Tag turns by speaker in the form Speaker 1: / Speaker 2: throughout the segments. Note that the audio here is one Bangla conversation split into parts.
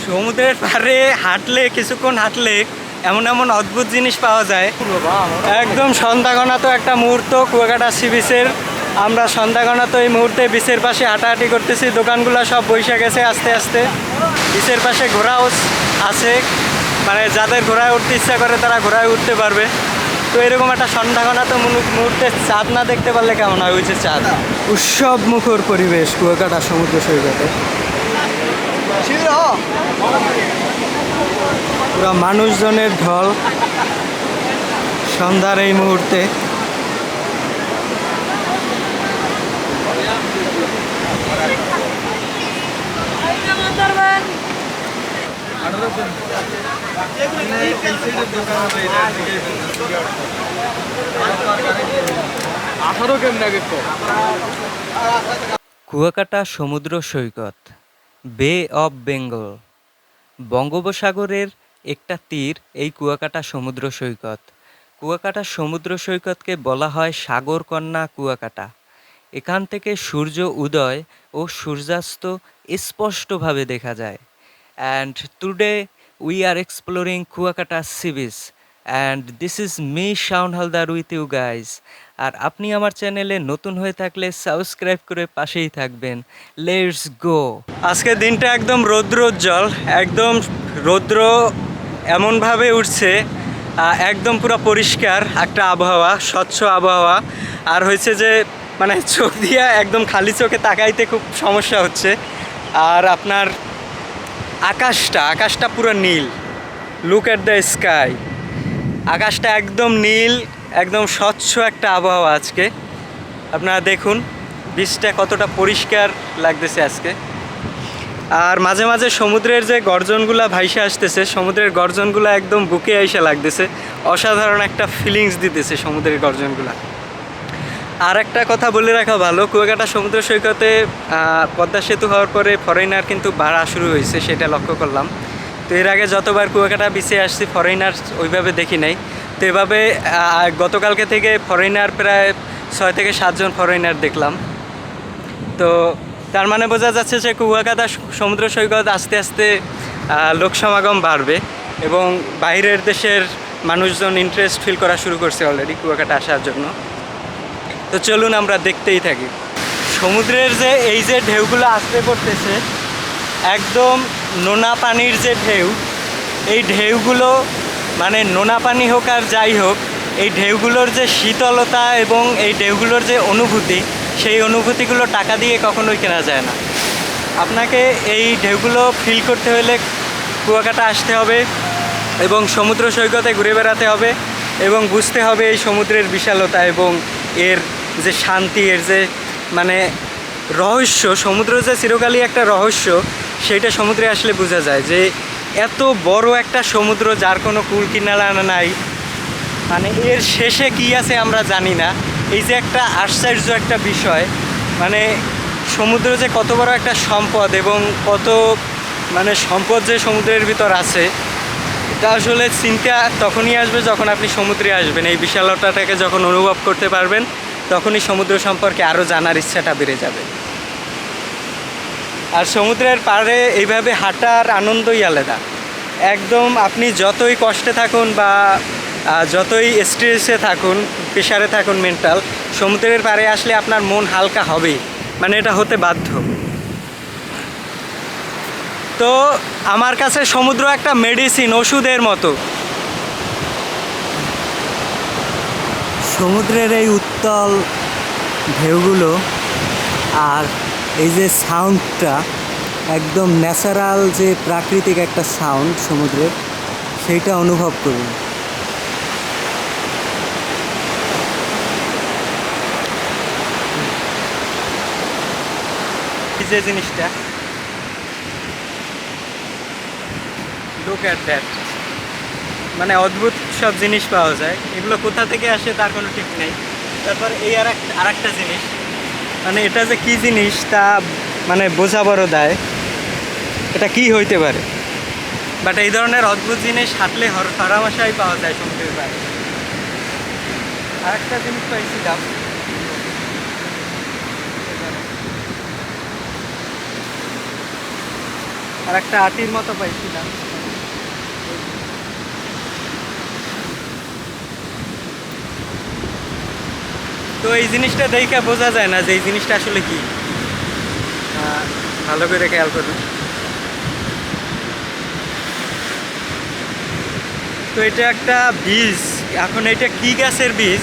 Speaker 1: সমুদ্রের পাড়ে হাঁটলে কিছুক্ষণ হাঁটলে এমন এমন অদ্ভুত জিনিস পাওয়া যায়। একদম সন্ধ্যাগণাত একটা মুহূর্ত কুয়াকাটা সি বিচের। আমরা সন্ধ্যাগণাত এই মুহূর্তে বিচের পাশে হাঁটাহাঁটি করতেছি। দোকানগুলো সব বসে গেছে আস্তে আস্তে। বিচের পাশে ঘোড়াও আছে, মানে যাদের ঘোড়ায় উঠতে ইচ্ছা করে তারা ঘোড়ায় উঠতে পারবে। তো এরকম একটা সন্ধ্যাগণাত মুহূর্তে চাঁদ না দেখতে পারলে কেমন হয়? হয়েছে চাঁদ। উৎসব মুখর পরিবেশ কুয়াকাটা সমুদ্র সৈকতে। পুরো মানুষজনের ঢল সন্ধ্যার এই মুহূর্তে। কুয়াকাটা সমুদ্র সৈকত, বে অফ বেঙ্গল, বঙ্গোপসাগরের একটা তীর এই কুয়াকাটা সমুদ্র সৈকত। কুয়াকাটা সমুদ্র সৈকতকে বলা হয় সাগরকন্যা কুয়াকাটা। এখান থেকে সূর্য উদয় ও সূর্যাস্ত স্পষ্টভাবে দেখা যায়। And today we are exploring Kuakata sea beach and this is me Shaon Haldar with you guys. আর আপনি আমার চ্যানেলে নতুন হয়ে থাকলে সাবস্ক্রাইব করে পাশেই থাকবেন। Let's go. আজকের দিনটা একদম রৌদ্রোজ্জ্বল, একদম রৌদ্র এমনভাবে উঠছে, একদম পুরো পরিষ্কার একটা আবহাওয়া, স্বচ্ছ আবহাওয়া। আর হয়েছে যে মানে চোখ দিয়ে একদম খালি চোখে তাকাইতে খুব সমস্যা হচ্ছে। আর আপনার আকাশটা পুরো নীল। Look at the sky. আকাশটা একদম নীল, একদম স্বচ্ছ একটা আবহাওয়া আজকে। আপনারা দেখুন বীচটা কতটা পরিষ্কার লাগতেছে আজকে। আর মাঝে মাঝে সমুদ্রের যে গর্জনগুলো ভাইসে আসতেছে, সমুদ্রের গর্জনগুলো একদম বুকে এসে লাগতেছে। অসাধারণ একটা ফিলিংস দিতেছে সমুদ্রের গর্জনগুলো। আর একটা কথা বলে রাখা ভালো, কুয়াকাটা সমুদ্র সৈকতে পদ্মা সেতু হওয়ার পরে ফরেনার কিন্তু বাড়া শুরু হয়েছে, সেটা লক্ষ্য করলাম। তো এর আগে যতবার কুয়াকাটা বিচে আসছি ফরেনার ওইভাবে দেখি নাই। তো এভাবে গতকালকে থেকে ফরেনার প্রায় 6 থেকে 7 জন ফরেনার দেখলাম। তো তার মানে বোঝা যাচ্ছে যে কুয়াকাটা সমুদ্র সৈকত আস্তে আস্তে লোক সমাগম বাড়বে এবং বাইরের দেশের মানুষজন ইন্টারেস্ট ফিল করা শুরু করছে অলরেডি কুয়াকাটা আসার জন্য। তো চলুন আমরা দেখতেই থাকি। সমুদ্রের যে এই যে ঢেউগুলো আসতে পড়তেছে, একদম নোনা পানির যে ঢেউ, এই ঢেউগুলো মানে নোনা পানি হোক আর যাই হোক, এই ঢেউগুলোর যে শীতলতা এবং এই ঢেউগুলোর যে অনুভূতি, সেই অনুভূতিগুলো টাকা দিয়ে কখনোই কেনা যায় না। আপনাকে এই ঢেউগুলো ফিল করতে হলে কুয়াকাটা আসতে হবে এবং সমুদ্র সৈকতে ঘুরে বেড়াতে হবে এবং বুঝতে হবে এই সমুদ্রের বিশালতা এবং এর যে শান্তি, এর যে মানে রহস্য। সমুদ্র যে চিরকালই একটা রহস্য, সেইটা সমুদ্রে আসলে বোঝা যায় যে এত বড় একটা সমুদ্র যার কোনো কুল কিনারা নাই, মানে এর শেষে কি আছে আমরা জানি না। এই যে একটা আশ্চর্য একটা বিষয়, মানে সমুদ্র যে কত বড় একটা সম্পদ এবং কত মানে সম্পদ যে সমুদ্রের ভিতর আছে, এটা আসলে চিন্তা তখনই আসবে যখন আপনি সমুদ্রে আসবেন। এই বিশালতাটাকে যখন অনুভব করতে পারবেন, তখনই সমুদ্র সম্পর্কে আরও জানার ইচ্ছাটা বেড়ে যাবে। আর সমুদ্রের পাড়ে এইভাবে হাঁটার আনন্দই আলাদা। একদম আপনি যতই কষ্টে থাকুন বা যতই স্ট্রেসে থাকুন, প্রেশারে থাকুন মেন্টাল, সমুদ্রের পাড়ে আসলে আপনার মন হালকা হবেই, মানে এটা হতে বাধ্য। তো আমার কাছে সমুদ্র একটা মেডিসিন, ওষুধের মতো। সমুদ্রের এই উত্তাল ঢেউগুলো আর এই যে সাউন্ডটা, একদম ন্যাচারাল যে প্রাকৃতিক একটা সাউন্ড সমুদ্রের, সেইটা অনুভব করুন। যে জিনিসটা, লুক অ্যাট দ্যাট, মানে অদ্ভুত সব জিনিস পাওয়া যায়। এগুলো কোথা থেকে আসে তার কোনো ঠিক নেই। তারপর এই আর একটা জিনিস, মানে এটা যে কী জিনিস তা মানে বোঝা বড় দায়, এটা কি হইতে পারে। বাট এই ধরনের অদ্ভুত জিনিস হাঁটলে হরহামেশাই পাওয়া যায় সমুদ্রের পাড়ে। আরেকটা জিনিস পাইছিলাম, আর একটা আটির মতো পাইছিলাম। তো এই জিনিসটা দেখে বোঝা যায় না যে এই জিনিসটা আসলে কি। ভালো করে খেয়াল করুন। তো এটা একটা বীজ, এখন এটা কি গাছের বীজ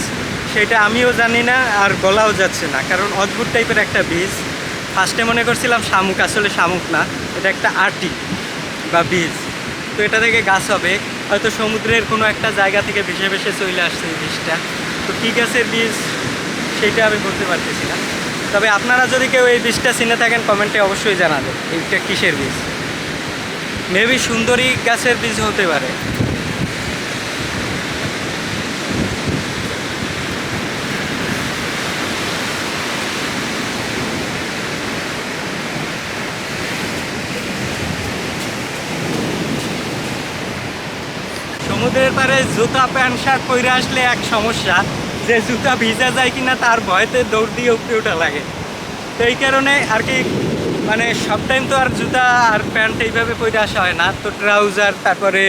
Speaker 1: সেটা আমিও জানি না, আর বলাও যাচ্ছে না, কারণ অদ্ভুত টাইপের একটা বীজ। ফার্স্টে মনে করছিলাম শামুক, আসলে শামুক না, এটা একটা আটি বা বীজ। তো এটা থেকে গাছ হবে, হয়তো সমুদ্রের কোনো একটা জায়গা থেকে ভেসে ভেসে চলে আসছে এই বীজটা। তো কী গাছের বীজ সেইটা আমি বলতে পারতেছি না, তবে আপনারা যদি কেউ এই বীজটা চিনে থাকেন কমেন্টে অবশ্যই জানাবেন এইটা কিসের বীজ। মেবি সুন্দরী গাছের বীজ হতে পারে। সমুদ্রের পাড়ে জুতা প্যান্ট শার্ট পরে আসলে এক সমস্যা, যে জুতা ভিজা যায় কিনা তার ভয়তে দৌড় দিয়ে উপরে ওঠা লাগে। তো এই কারণে আর কি, মানে সব টাইম তো আর জুতা আর প্যান্ট এইভাবে পরে আসা হয় না, তো ট্রাউজার তারপরে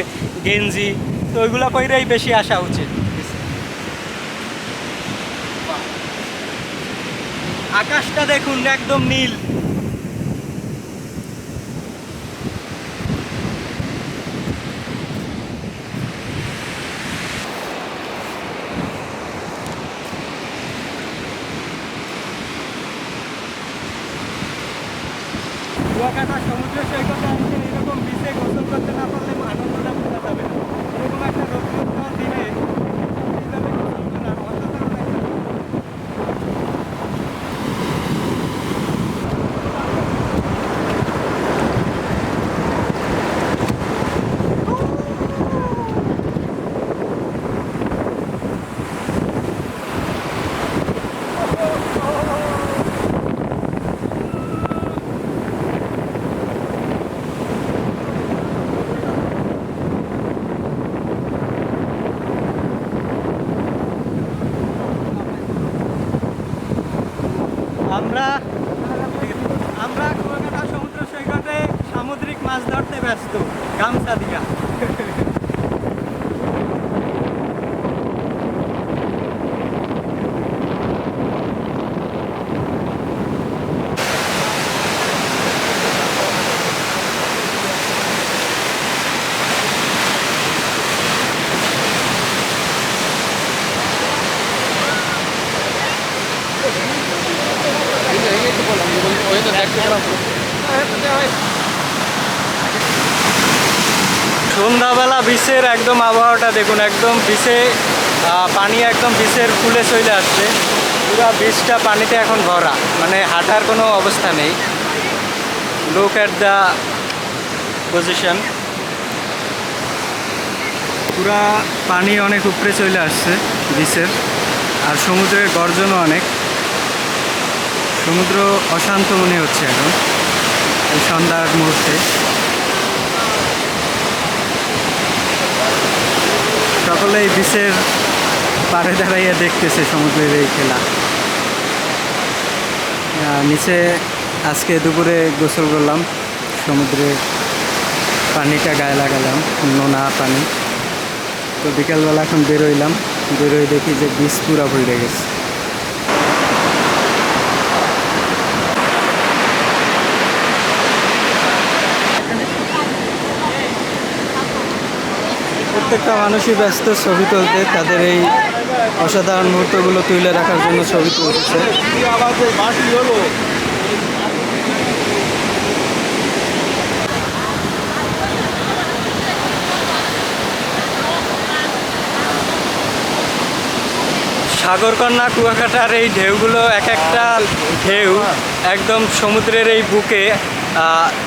Speaker 1: গেঞ্জি, তো ওইগুলো পরেই বেশি আসা উচিত। আকাশটা দেখুন একদম নীল। কুয়াকাটা সমুদ্র সৈকতে আসলে এরকম বিচে গোসল করতে না পারলে আনন্দটা বোঝা যাবে না। এরকম একটা রৌদ্রোজ্জ্বল দিনে এইভাবে গোসল করা অসাধারণ একটা আমরা আমরা কুয়াকাটা সমুদ্র সৈকতে সামুদ্রিক মাছ ধরতে ব্যস্ত গামছা দিয়া। সন্ধ্যাবেলা বিচের একদম আবহাওয়াটা দেখুন, একদম বিচে পানি একদম বিচের ফুলে চলে আসছে, পুরো বিচটা পানিতে এখন ভরা, মানে হাঁটার কোনো অবস্থা নেই। লুক অ্যাট দ্য পজিশন, পুরা পানি অনেক উপরে চলে আসছে বিচের, আর সমুদ্রের গর্জনও অনেক। সমুদ্র অশান্ত মনে হচ্ছে এখন এই সন্ধ্যার মুহূর্তে। সকলেই বিচের পাড়ে দাঁড়াইয়া দেখতেছে সমুদ্রের এই খেলা। নিচে আজকে দুপুরে গোসল করলাম, সমুদ্রের পানিটা গায়ে লাগালাম, নোনা পানি। তো বিকালবেলা এখন বেরোইলাম, বেরোই দেখি যে বিচ পুরা ভরে গেছে। প্রত্যেকটা মানুষই ব্যস্ত ছবি তুলতে, তাদের এই অসাধারণ মুহূর্তগুলো তুলে রাখার জন্য ছবি তুলছে। সাগরকন্যা কুয়াকাটার এই ঢেউগুলো, এক একটা ঢেউ একদম সমুদ্রের এই বুকে,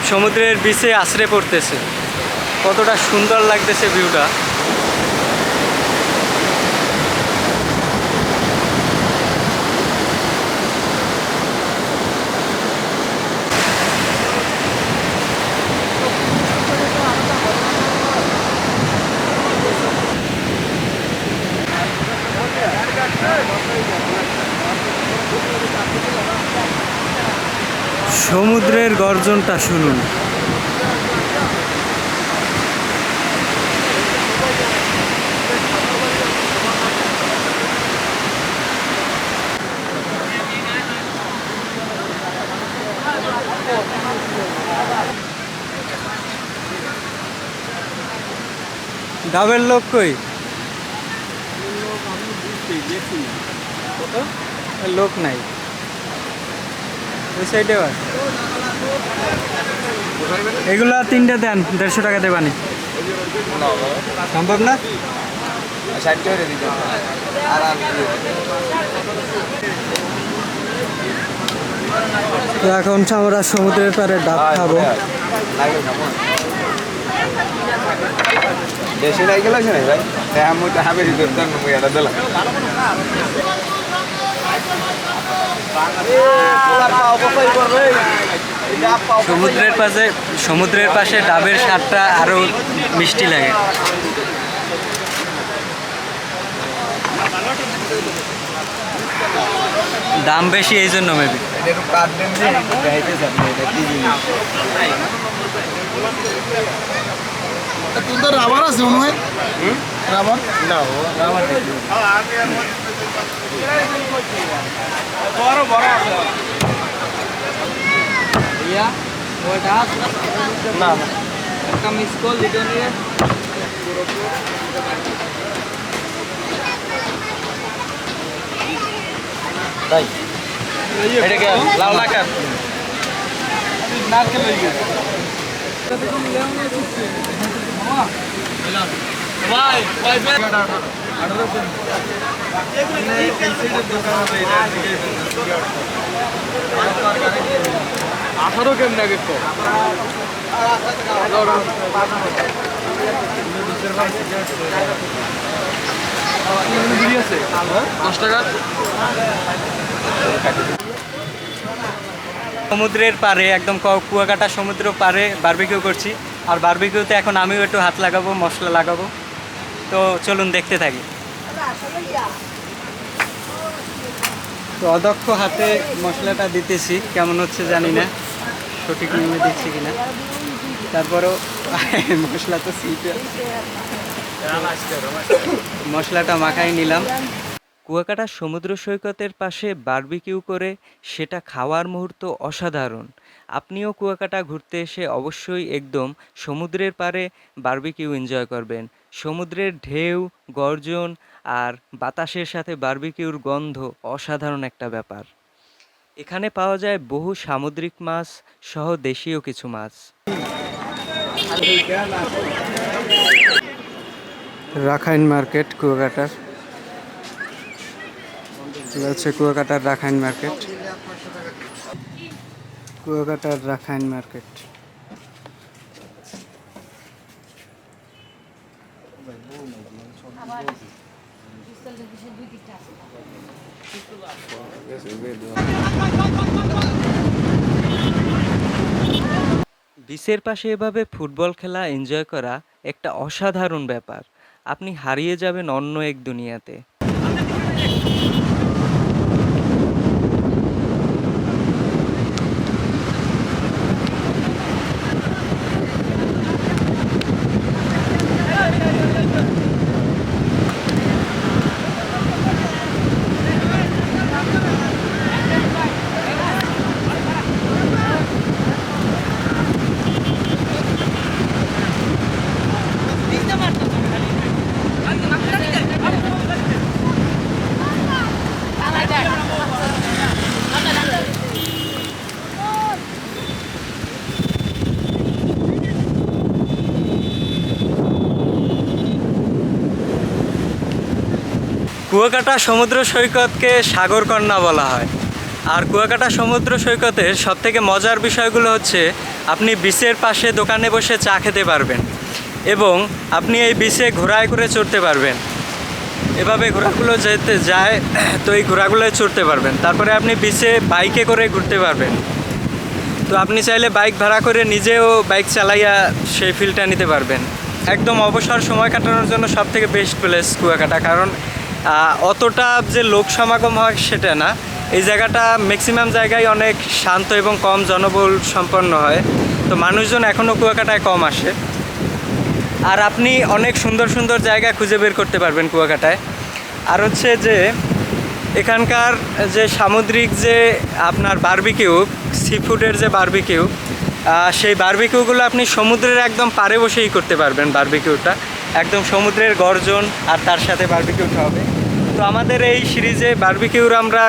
Speaker 1: সমুদ্রের বিচে আছড়ে পড়তেছে। কতটা সুন্দর লাগতেছে ভিউটা। সমুদ্রের গর্জনটা শুনুন। ডাবের লোক কই? লোক নাই, ওই সাইডেও আছে। এগুলা 3টে দেন, 150 টাকা দেবানি। সম্ভব না? তো এখন আমরা সমুদ্রের পাড়ে ডাব খাবো।
Speaker 2: দেশে নাই গেল ভাই, আমি তো হাবেরি ধরতাম না, মুই এটা দিলাম।
Speaker 1: সমুদ্রের পাশে ডাবের স্বাদটা আরো মিষ্টি লাগে। দাম বেশি এই জন্য মেবি।
Speaker 2: তোদের রাবার আছে মনে হয়? রাবার না, রাবার বড় বড় আছে ইয়া ওটা না একটা মিস কল দিতে নিয়ে তাই এটা কি লাল লাকার নারকেল হয়ে গেছে ভাই ভাই 18 কেমন আগে তো 10 টাকা।
Speaker 1: সমুদ্রের পাড়ে একদম কুয়াকাটা সমুদ্র পাড়ে বারবিকিউ করছি। আর বারবিকিউতে এখন আমিও একটু হাত লাগাবো, মশলা লাগাবো। তো চলুন দেখতে থাকি। তো অদক্ষ হাতে মশলাটা দিতেছি, কেমন হচ্ছে জানি না, সঠিক নিয়মে দিচ্ছি কিনা। তারপরও মশলা তো মশলাটা মাখাই নিলাম। কুয়াকাটা সমুদ্র সৈকতের পাশে বারবিকিউ করে সেটা খাওয়ার মুহূর্ত অসাধারণ। আপনিও কুয়াকাটা ঘুরতে এসে অবশ্যই একদম সমুদ্রের পাড়ে বারবিকিউ এনজয় করবেন। সমুদ্রের ঢেউ, গর্জন আর বাতাসের সাথে বারবিকিউর গন্ধ অসাধারণ একটা ব্যাপার। এখানে পাওয়া যায় বহু সামুদ্রিক মাছ সহ দেশীয় কিছু মাছ। রাখাইন মার্কেট কুয়াকাটার, হচ্ছে কুয়াকাটার রাখাইন মার্কেট, কুয়াকাটার রাখাইন মার্কেট। বিচের পাশে এভাবে ফুটবল খেলা এনজয় করা একটা অসাধারণ ব্যাপার। আপনি হারিয়ে যাবেন অন্য এক দুনিয়াতে। কুয়াকাটা সমুদ্র সৈকতকে সাগরকন্যা বলা হয়। আর কুয়াকাটা সমুদ্র সৈকতের সবথেকে মজার বিষয়গুলো হচ্ছে আপনি বিচের পাশে দোকানে বসে চা খেতে পারবেন এবং আপনি এই বিচে ঘোড়ায় করে চড়তে পারবেন। এভাবে ঘোড়াগুলো যেতে যায়, তো এই ঘোড়াগুলোয় চড়তে পারবেন। তারপরে আপনি বিচে বাইকে করে ঘুরতে পারবেন। তো আপনি চাইলে বাইক ভাড়া করে নিজেও বাইক চালাইয়া সেই ফিলটা নিতে পারবেন। একদম অবসর সময় কাটানোর জন্য সবথেকে বেস্ট প্লেস কুয়াকাটা। কারণ অতটা যে লোক সমাগম হয় সেটা না, এই জায়গাটা ম্যাক্সিমাম জায়গায় অনেক শান্ত এবং কম জনবহুল সম্পন্ন হয়। তো মানুষজন এখনও কুয়াকাটায় কম আসে। আর আপনি অনেক সুন্দর সুন্দর জায়গা খুঁজে বের করতে পারবেন কুয়াকাটায়। আর হচ্ছে যে এখানকার যে সামুদ্রিক যে আপনার বারবিকিউ, সি ফুডের যে বারবিকিউ, সেই বারবিকিউগুলো আপনি সমুদ্রের একদম পাড়ে বসেই করতে পারবেন। বারবিকিউটা একদম সমুদ্রের গর্জন আর তার সাথে বারবিকিউটা হবে। তো আমাদের এই সিরিজে বারবিকিউর আমরা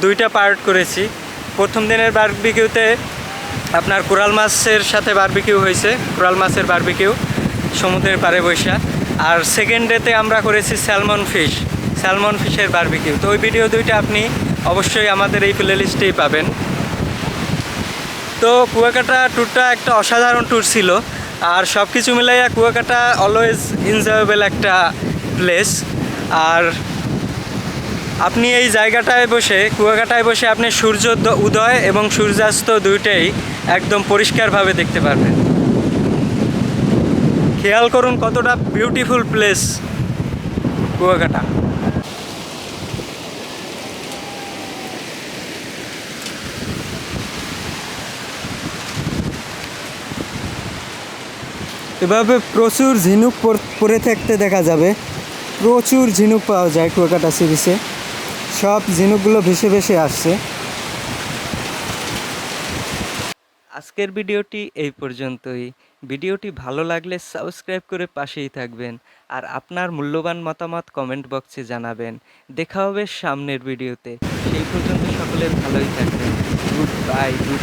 Speaker 1: 2টা পার্ট করেছি। প্রথম দিনের বারবিকিউতে আপনার কোরাল মাছের সাথে বারবিকিউ হয়েছে, কোরাল মাছের বারবিকিউ সমুদ্রের পাড়ে বৈশা। আর সেকেন্ড ডেতে আমরা করেছি স্যালমন ফিশের বারবিকিউ। তো ওই ভিডিও 2টা আপনি অবশ্যই আমাদের এই প্লে লিস্টেই পাবেন। তো কুয়াকাটা ট্যুরটা একটা অসাধারণ ট্যুর ছিল, আর সব কিছু মিলাইয়া কুয়াকাটা অলওয়েজ এনজয়েবল একটা প্লেস। আর আপনি এই জায়গাটায় বসে, কুয়াকাটায় বসে আপনি সূর্য উদয় এবং সূর্যাস্ত দুইটাই একদম পরিষ্কারভাবে দেখতে পারবেন। খেয়াল করুন কতটা বিউটিফুল প্লেস কুয়াকাটা। এভাবে প্রচুর ঝিনুক পড়ে থাকতে দেখা যাবে। প্রচুর ঝিনুক পাওয়া যায় কুয়াকাটা সি বিচে। সব ঝিনুকগুলো ভেসে ভেসে আসছে। আজকের ভিডিওটি এই পর্যন্তই। ভিডিওটি ভালো লাগলে সাবস্ক্রাইব করে পাশেই থাকবেন, আর আপনার মূল্যবান মতামত কমেন্ট বক্সে জানাবেন। দেখা হবে সামনের ভিডিওতে। সেই পর্যন্ত সকলের ভালোই থাকবেন। Good bye, good